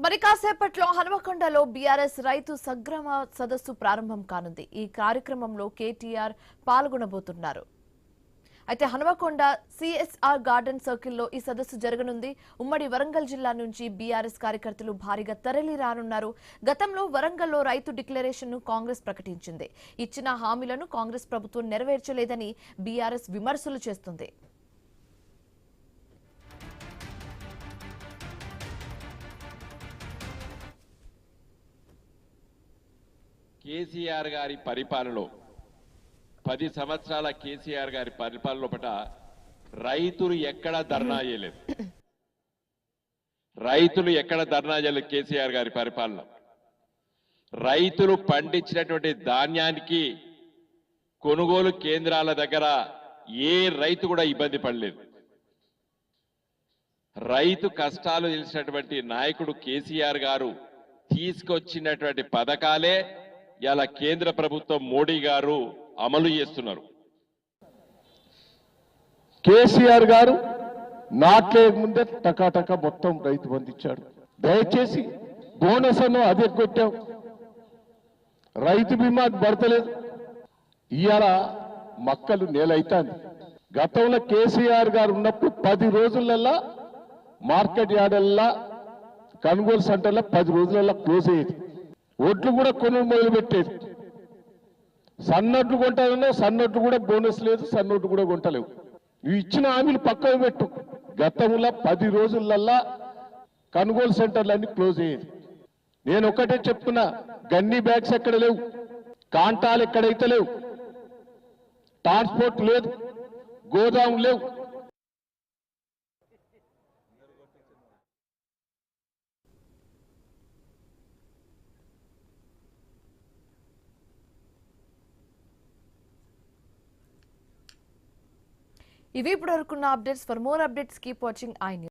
మరి కాసేపట్లో హనుమకొండలో బీఆర్ఎస్ రైతు సంగ్రామ సదస్సు ప్రారంభం కానుంది. ఈ కార్యక్రమంలో కేటీఆర్ పాల్గొనబోతున్నారు. అయితే హనుమకొండ సిఎస్ఆర్ గార్డెన్ సర్కిల్లో ఈ సదస్సు జరగనుంది. ఉమ్మడి వరంగల్ జిల్లా నుంచి బీఆర్ఎస్ కార్యకర్తలు భారీగా తరలి రానున్నారు. గతంలో వరంగల్లో రైతు డిక్లరేషన్ ను కాంగ్రెస్ ప్రకటించింది. ఇచ్చిన హామీలను కాంగ్రెస్ ప్రభుత్వం నెరవేర్చలేదని బీఆర్ఎస్ విమర్శలు చేస్తుంది. కేసీఆర్ గారి పరిపాలనలో 10 సంవత్సరాల కేసీఆర్ గారి పరిపాలనలో పట రైతులు ఎక్కడ ధర్నా చేయలేదు. కేసీఆర్ గారి పరిపాలన రైతులు పండించినటువంటి ధాన్యానికి కొనుగోలు కేంద్రాల దగ్గర ఏ రైతు కూడా ఇబ్బంది పడలేదు. రైతు కష్టాలు తెలిసినటువంటి నాయకుడు కేసీఆర్ గారు తీసుకొచ్చినటువంటి పథకాలే ఇలా కేంద్ర ప్రభుత్వం మోడీ గారు అమలు చేస్తున్నారు. కేసీఆర్ గారు నాట్లే ముందే టకాటక మొత్తం రైతు బంధించాడు. దయచేసి బోనస్ అన్నో అది ఎగ్గొట్టావు, రైతు బీమా పడతలేదు. ఇవాళ మక్కలు నేలైతాంది. గతంలో కేసీఆర్ గారు ఉన్నప్పుడు 10 రోజులల్లా మార్కెట్ యార్డల్లా కొనుగోలు సెంటర్లో 10 రోజులల్లా క్లోజ్ అయ్యేది. ఒడ్లు కూడా కొనుగోలు మొదలు పెట్టేది. సన్నొడ్లు కొంటానన్నా సన్నొడ్లు కూడా బోనస్ లేదు, సన్నొడ్లు కూడా కొంటలేవు. ఇవి ఇచ్చిన హామీలు పక్కకు పెట్టు. గతంలో 10 రోజులల్లా కొనుగోలు సెంటర్లన్నీ క్లోజ్ అయ్యేది. నేను ఒకటే చెప్తున్నా, గన్నీ బ్యాగ్స్ ఎక్కడ లేవు, కాంటాలు ఎక్కడైతే లేవు, ట్రాన్స్పోర్ట్ లేదు, గోదాం లేవు. ఇవి ఇప్పటివరకున్న updates. For more updates keep watching I news.